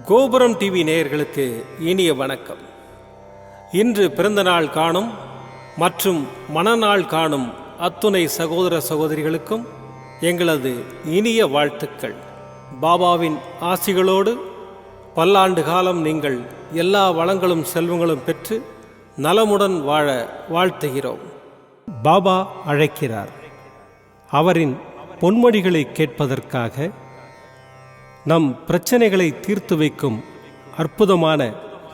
கோபுரம் டிவி நேயர்களுக்கு இனிய வணக்கம். இன்று பிறந்தநாள் காணும் மற்றும் மணநாள் காணும் அத்துணை சகோதர சகோதரிகளுக்கும் எங்களது இனிய வாழ்த்துக்கள். பாபாவின் ஆசிகளோடு பல்லாண்டு காலம் நீங்கள் எல்லா வளங்களும் செல்வங்களும் பெற்று நலமுடன் வாழ வாழ்த்துகிறோம். பாபா அழைக்கிறார். அவரின் பொன்மொழிகளை கேட்பதற்காக, நம் பிரச்சனைகளை தீர்த்து வைக்கும் அற்புதமான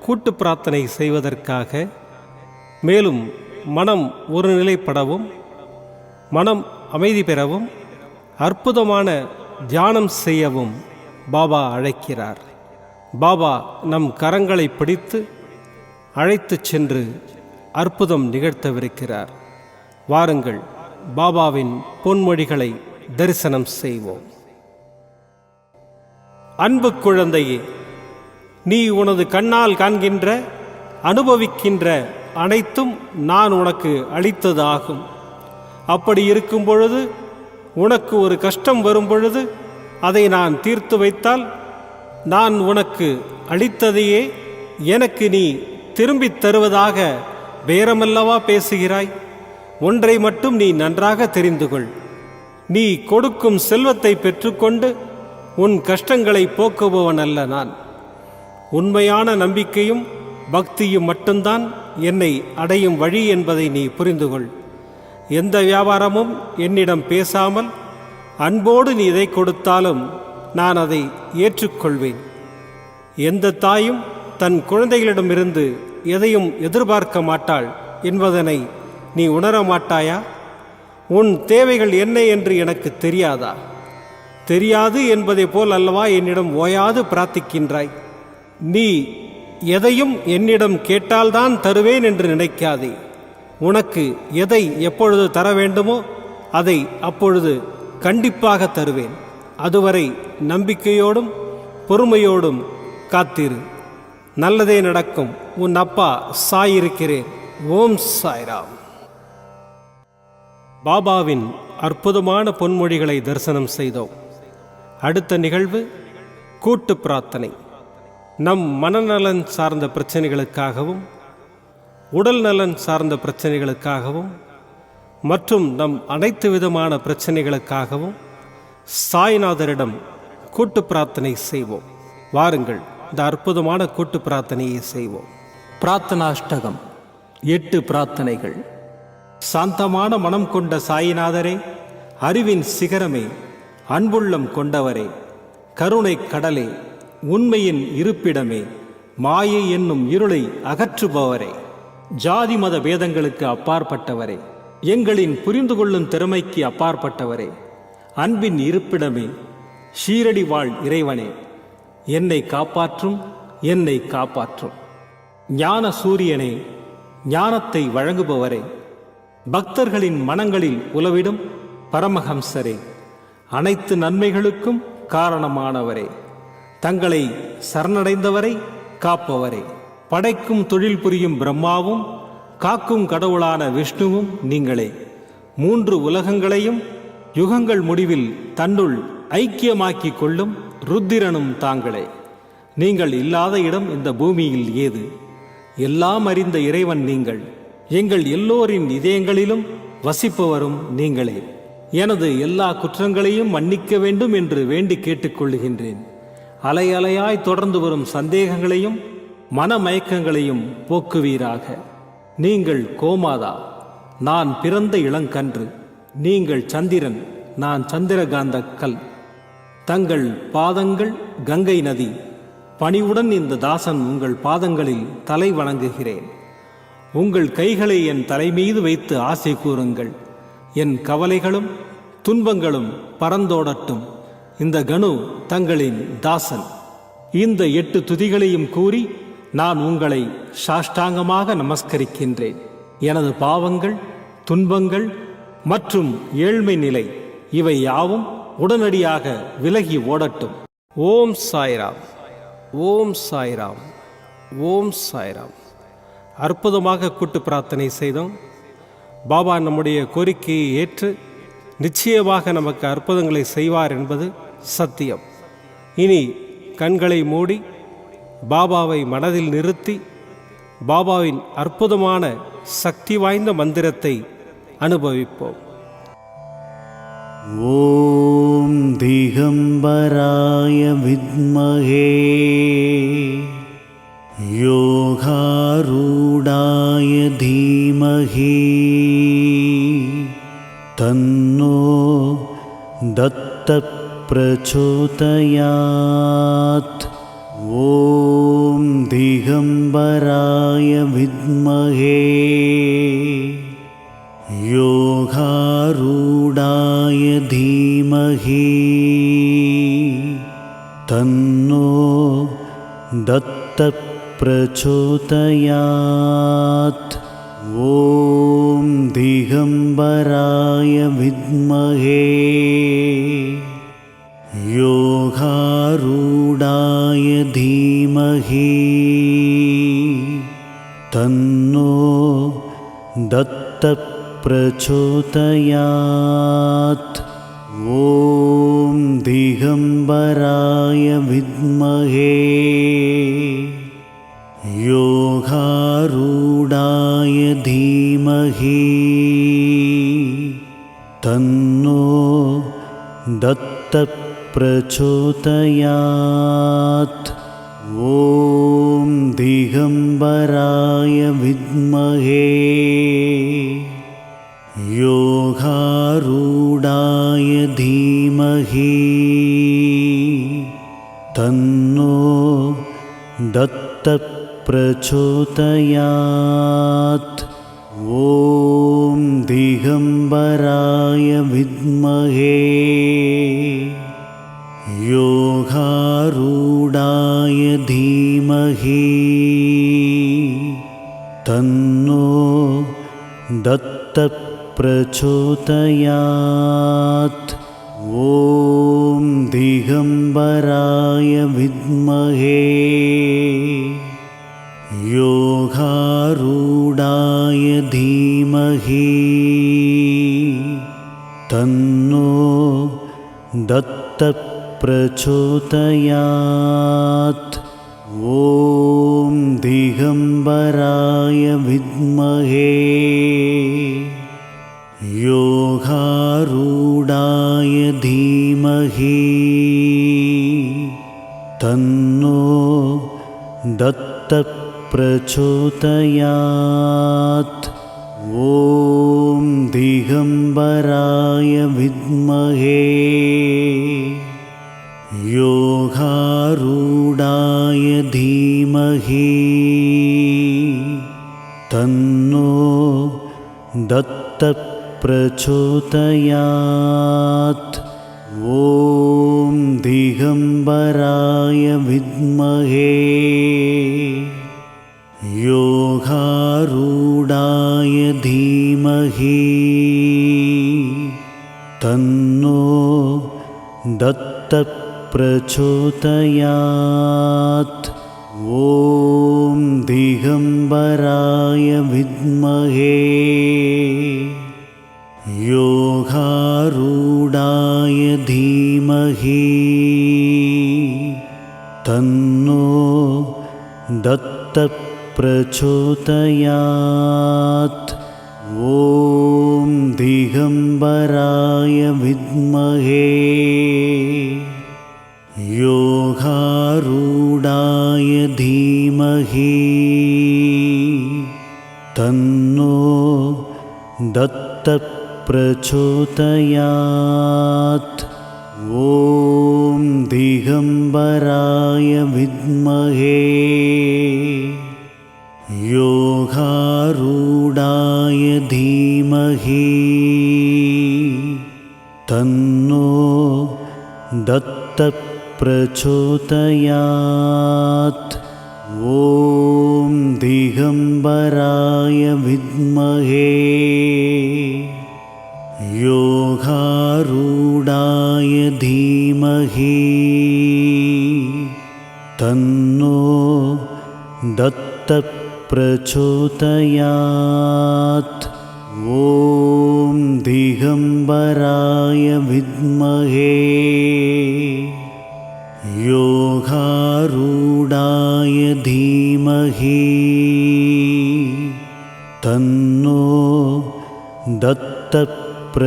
கூட்டு பிரார்த்தனை செய்வதற்காக, மேலும் மனம் ஒருநிலைப்படவும் மனம் அமைதி பெறவும் அற்புதமான தியானம் செய்யவும் பாபா அழைக்கிறார். பாபா நம் கரங்களை பிடித்து அழைத்துச் சென்று அற்புதம் நிகழ்த்தவிருக்கிறார். வாருங்கள், பாபாவின் பொன்மொழிகளை தரிசனம் செய்வோம். அன்பு குழந்தையே, நீ உனது கண்ணால் காண்கின்ற அனுபவிக்கின்ற அனைத்தும் நான் உனக்கு அளித்தது ஆகும். அப்படி இருக்கும் பொழுது, உனக்கு ஒரு கஷ்டம் வரும் பொழுது அதை நான் தீர்த்து வைத்தால், நான் உனக்கு அளித்ததையே எனக்கு நீ திரும்பித் தருவதாக பேரமல்லவா பேசுகிறாய்? ஒன்றை மட்டும் நீ நன்றாக தெரிந்து கொள். நீ கொடுக்கும் செல்வத்தை பெற்றுக்கொண்டு உன் கஷ்டங்களை போக்குபவன் அல்ல நான். உண்மையான நம்பிக்கையும் பக்தியும் மட்டும்தான் என்னை அடையும் வழி என்பதை நீ புரிந்து கொள். எந்த வியாபாரமும் என்னிடம் பேசாமல் அன்போடு நீ எதை கொடுத்தாலும் நான் அதை ஏற்றுக்கொள்வேன். எந்த தாயும் தன் குழந்தைகளிடமிருந்து எதையும் எதிர்பார்க்க மாட்டாள் என்பதனை நீ உணர மாட்டாயா? உன் தேவைகள் என்ன என்று எனக்கு தெரியாதா? தெரியாது என்பதை போல் அல்லவா என்னிடம் ஓயாது பிரார்த்திக்கின்றாய்? நீ எதையும் என்னிடம் கேட்டால்தான் தருவேன் என்று நினைக்காதே. உனக்கு எதை எப்பொழுது தர வேண்டுமோ அதை அப்பொழுது கண்டிப்பாக தருவேன். அதுவரை நம்பிக்கையோடும் பொறுமையோடும் காத்திரு. நல்லதே நடக்கும். உன் அப்பா சாய் இருக்கிறேன். ஓம் சாய்ராம். பாபாவின் அற்புதமான பொன்மொழிகளை தரிசனம் செய்தோம். அடுத்த நிகழ்வு கூட்டு பிரார்த்தனை. நம் மனநலன் சார்ந்த பிரச்சனைகளுக்காகவும், உடல் நலன் சார்ந்த பிரச்சனைகளுக்காகவும் மற்றும் நம் அனைத்து விதமான பிரச்சனைகளுக்காகவும் சாய்நாதரிடம் கூட்டு பிரார்த்தனை செய்வோம். வாருங்கள், இந்த அற்புதமான கூட்டு பிரார்த்தனையை செய்வோம். பிரார்த்தனாஷ்டகம். 8 பிரார்த்தனைகள். சாந்தமான மனம் கொண்ட சாயிநாதரே, அறிவின் சிகரமே, அன்புள்ளம் கொண்டவரே, கருணை கடலே, உண்மையின் இருப்பிடமே, மாயை என்னும் இருளை அகற்றுபவரே, ஜாதி மத பேதங்களுக்கு அப்பாற்பட்டவரே, எங்களின் புரிந்து கொள்ளும் திறமைக்கு அப்பாற்பட்டவரே, அன்பின் இருப்பிடமே, ஷீரடி வாழ் இறைவனே, என்னை காப்பாற்றும், என்னை காப்பாற்றும். ஞான சூரியனே, ஞானத்தை வழங்குபவரே, பக்தர்களின் மனங்களில் உலவிடும் பரமஹம்சரே, அனைத்து நன்மைகளுக்கும் காரணமானவரே, தங்களை சரணடைந்தவரை காப்பவரே, படைக்கும் தொழில் புரியும் பிரம்மாவும் காக்கும் கடவுளான விஷ்ணுவும் நீங்களே. 3 உலகங்களையும் யுகங்கள் முடிவில் தன்னுள் ஐக்கியமாக்கிக் கொள்ளும் ருத்திரனும் தாங்களே. நீங்கள் இல்லாத இடம் இந்த பூமியில் ஏது? எல்லாம் அறிந்த இறைவன் நீங்கள். எங்கள் எல்லோரின் இதயங்களிலும் வசிப்பவரும் நீங்களே. எனது எல்லா குற்றங்களையும் மன்னிக்க வேண்டும் என்று வேண்டி கேட்டுக்கொள்ளுகின்றேன். அலை அலையாய் தொடர்ந்து வரும் சந்தேகங்களையும் மனமயக்கங்களையும் போக்குவீராக. நீங்கள் கோமாதா, நான் பிறந்த இளங்கன்று. நீங்கள் சந்திரன், நான் சந்திரகாந்த கல். தங்கள் பாதங்கள் கங்கை நதி. பணிவுடன் இந்த தாசன் உங்கள் பாதங்களில் தலை வணங்குகிறேன். உங்கள் கைகளை என் தலைமீது வைத்து ஆசை கூறுங்கள். என் கவலைகளும் துன்பங்களும் பறந்தோடட்டும். இந்த கணு தங்களின் தாசன். இந்த 8 துதிகளையும் கூறி நான் உங்களை சாஷ்டாங்கமாக நமஸ்கரிக்கின்றேன். எனது பாவங்கள், துன்பங்கள் மற்றும் ஏழ்மை நிலை இவை யாவும் உடனடியாக விலகி ஓடட்டும். ஓம் சாய்ராம், ஓம் சாய்ராம், ஓம் சாய்ராம். அற்புதமாக கூட்டு பிரார்த்தனை செய்தோம். பாபா நம்முடைய கோரிக்கையை ஏற்று நிச்சயமாக நமக்கு அற்புதங்களை செய்வார் என்பது சத்தியம். இனி கண்களை மூடி பாபாவை மனதில் நிறுத்தி பாபாவின் அற்புதமான சக்தி வாய்ந்த மந்திரத்தை அனுபவிப்போம். ஓம் திகம்பராய வித்மஹே யோகாரூடாய தீமஹி தன்னோ தத்தப் பிரச்சோதயாத். ஓம் திகம்பராய வித்மஹே யோகாரூடாய தீமஹி தன்னோ தத்தப் பிரச்சோதயாத். ஓம் திகம்பராய வித்மஹே யோகாரூடாய தீமஹி தன்னோ தத்தப் பிரச்சோதயாத். ஓம் திகம்பராய வித்மஹே யோகாரூடாய தீமஹி தன்னோ தத்தப் பிரச்சோதயாத். ஓம் திகம்பராய வித்மஹே யோகாரூடாய தீமஹி தன்னோ தத்தப் பிரச்சோதயாத். ஓம் திகம்பராய வித்மஹே யோகாரூடாய தீமஹி தன்னோ தத்தப் பிரச்சோதயாத். ஓம் திகம்பராய வித்மஹே யோகாரூடாய தீமஹி தன்னோ தத்தப் பிரச்சோதயாத். ஓம் திகம்பராய வித்மஹே யோகாரூடாய தீமஹி தன்னோ தத்தப் பிரச்சோதயாத். ஓம் திகம்பராய வித்மஹே யோகாரூடாய தீமஹி தன்னோ தத்தப் பிரச்சோதயாத். ஓம் திகம்பராய வித்மஹே யோகாரூடாய தீமஹி தன்னோ தத்தப் பிரச்சோதயாத். ஓம் திகம்பராய வித்மஹே யோகாரூடாய தீமஹி தன்னோ தத்தப் பிரச்சோதயாத். ஓம் திகம்பராய வித்மஹே யோகாரூடாய தீமஹி தன்னோ தத்தப் பிரச்சோதயாத். ஓம் திகம்பராய வித்மஹே யோகாரூடாய தீமஹி தன்னோ தத்தப் பிரச்சோதயாத். ஓம் திகம்பராய வித்மஹே யோகாரூடாய தீமஹி தன்னோ தத்தப் பிரச்சோதயாத். ஓம் திகம்பராய வித்மஹே யோகாரூடாய दत्तप्रचोदयात्।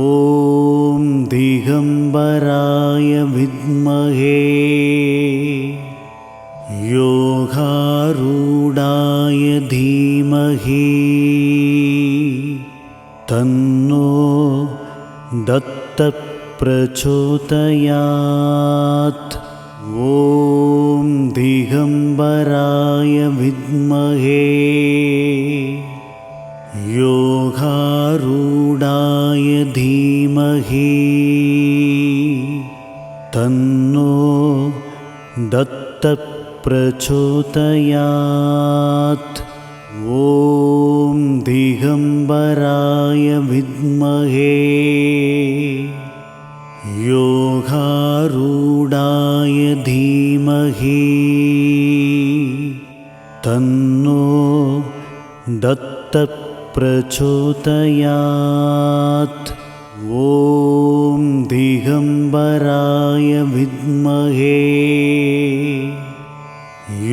ॐ दिगम्बराय विद्महे योगारूढाय धीमहि तन्नो दत्तप्रचोदयात्। ॐ दिगम्बराय विद्महे योगारूढाय धीमहि तन्नो दत्तप्रचोदयात्। ॐ दिगम्बराय विद्महे योगारूढाय धीमहि तन्नो दत्तप्रचोदयात्। ॐ दिगम्बराय विद्महे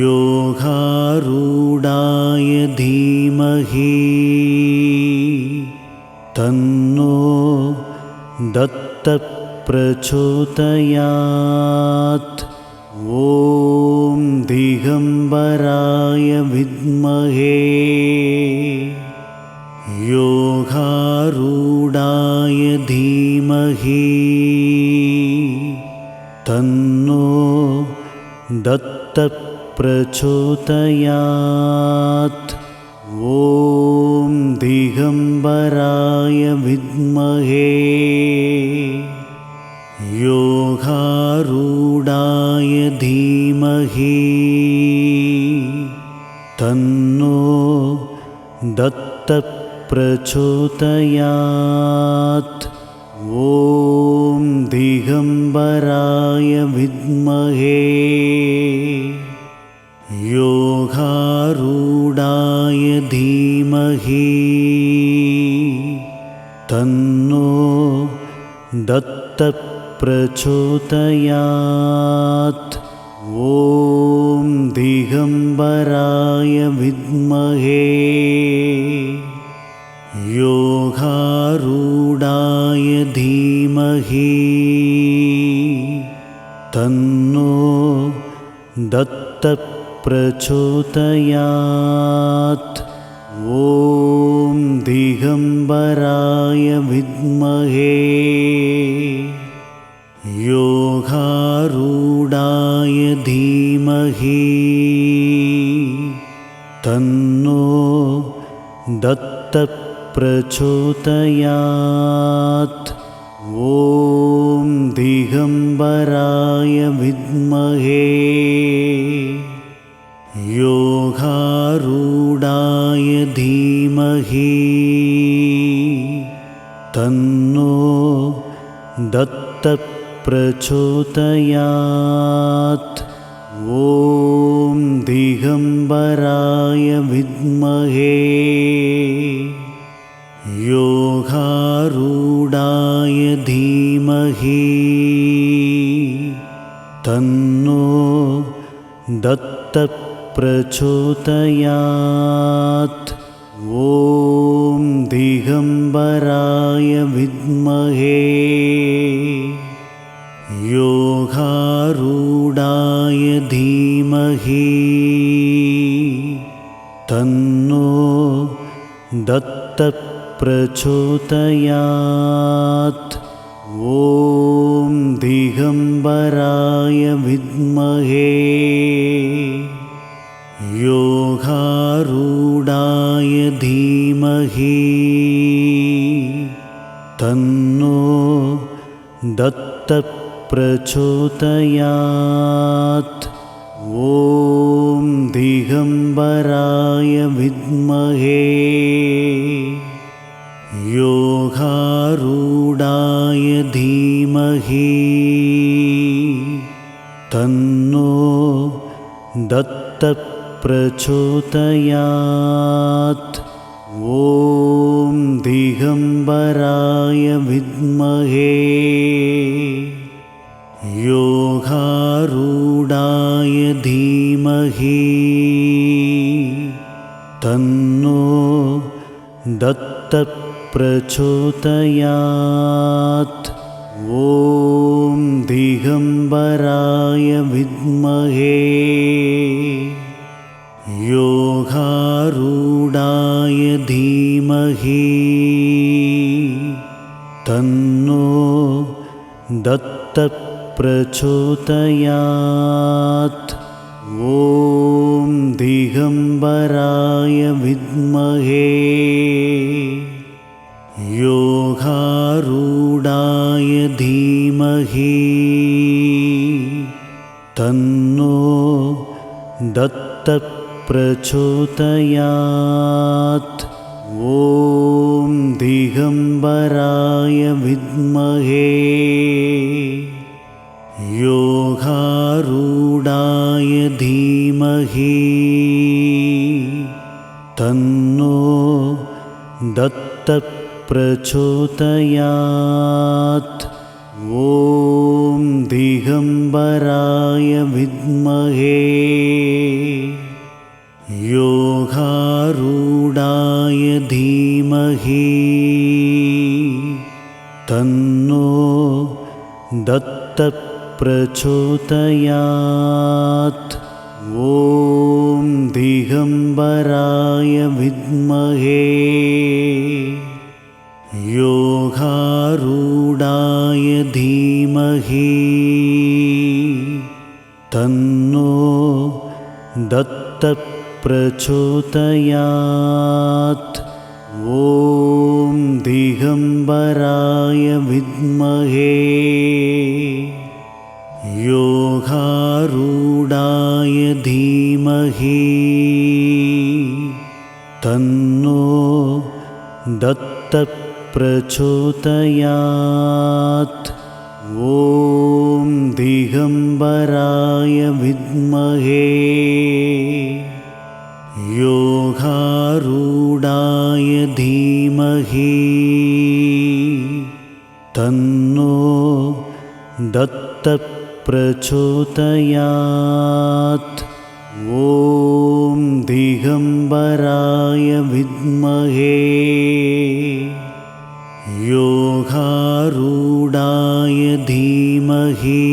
योगारूढाय धीमहि तन्नो दत्तप्रचोदयात्। ॐ दिगम्बराय विद्महे योगारूढाय धीमहि तन्नो दत्तप्रचोदयात्। ॐ दिगम्बराय विद्महे योगारूढाय धीमहि तन्नो दत्तप्रचोदयात्। ॐ दिगम्बराय विद्महे योगारूढाय धीमहि तन्नो दत्तप्रचोदयात्। ॐ दिगम्बराय विद्महे योगारूढाय धीमहि तन्नो दत्तप्रचोदयात्। ॐ दिगम्बराय विद्महे योगारूढाय धीमहि तन्नो दत्तप्रचोदयात्। ॐ दिगम्बराय विद्महे योगारूढाय धीमहि तन्नो दत्तप्रचोदयात्। ॐ दिगम्बराय विद्महे योगारूढाय धीमहि तन्नो दत्तप्रचोदयात्। ॐ दिगम्बराय विद्महे योगारूढाय धीमहि तन्नो दत्तप्रचोदयात्। ॐ दिगम्बराय विद्महे योगारूढाय धीमहि तन्नो दत्तप्रचोदयात्। ॐ दिगम्बराय विद्महे योगारूढाय धीमहि तन्नो दत्तप्रचोदयात्। ॐ दिगम्बराय विद्महे योगारूढाय धीमहि तन्नो दत्तप्रचोदयात्। ॐ दिगम्बराय विद्महे योगारूढाय धीमहि तन्नो दत्तप्रचोदयात्। ॐ दिगम्बराय विद्महे योगारूढाय धीमहि तन्नो दत्तप्रचोदयात्। ॐ दिगम्बराय विद्महे योगारूढाय धीमहि तन्नो दत्तप्रचोदयात्। ॐ दिगम्बराय विद्महे योगारूढाय धीमहि तन्नो दत्तप्रचोदयात्। ॐ दिगम्बराय विद्महे योगारूढाय धीमहि तन्नो दत्तप्रचोदयात्। ॐ दिगम्बराय विद्महे योगारूढाय धीमहि तन्नो दत्तप्रचोदयात्। ॐ दिगम्बराय विद्महे योगारूढाय धीमहि तन्नो दत्तप्रचोदयात्। ॐ दिगम्बराय विद्महे योगारूढाय धीमहि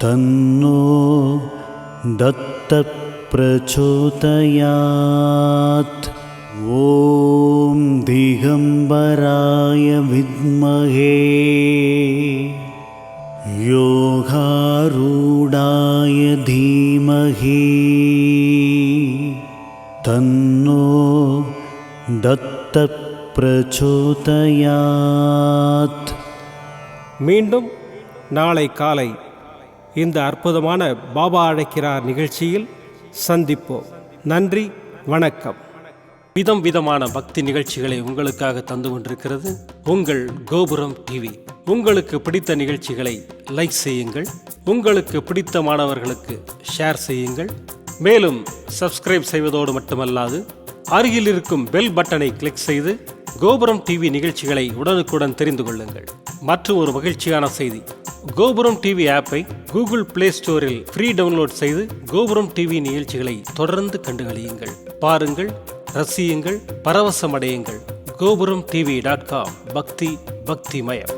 तन्नो दत्तप्रचोदयात्। ॐ दिगम्बराय विद्महे योगारूढाय धीमहि तन्नो दत्तप्रचोदयात्. மீண்டும் நாளை காலை இந்த அற்புதமான பாபா அழைக்கிறார் நிகழ்ச்சியில் சந்திப்போம். நன்றி, வணக்கம். விதம் விதமான பக்தி நிகழ்ச்சிகளை உங்களுக்காக தந்து கொண்டிருக்கிறது உங்கள் கோபுரம் டிவி. உங்களுக்கு பிடித்த நிகழ்ச்சிகளை லைக் செய்யுங்கள், உங்களுக்கு பிடித்த மாணவர்களுக்கு ஷேர் செய்யுங்கள். மேலும் சப்ஸ்கிரைப் செய்வதோடு மட்டுமல்லாது அருகில் இருக்கும் பெல் பட்டனை கிளிக் செய்து கோபுரம் டிவி நிகழ்ச்சிகளை உடனுக்குடன் தெரிந்து கொள்ளுங்கள். மற்றும் ஒரு மகிழ்ச்சியான செய்தி, கோபுரம் டிவி ஆப்பை கூகுள் பிளே ஸ்டோரில் ஃப்ரீ டவுன்லோட் செய்து கோபுரம் டிவி நிகழ்ச்சிகளை தொடர்ந்து கண்டுகளியுங்கள். பாருங்கள், ரசியுங்கள், பரவசமடையுங்கள். gopuramtv.com. பக்தி பக்திமயம்.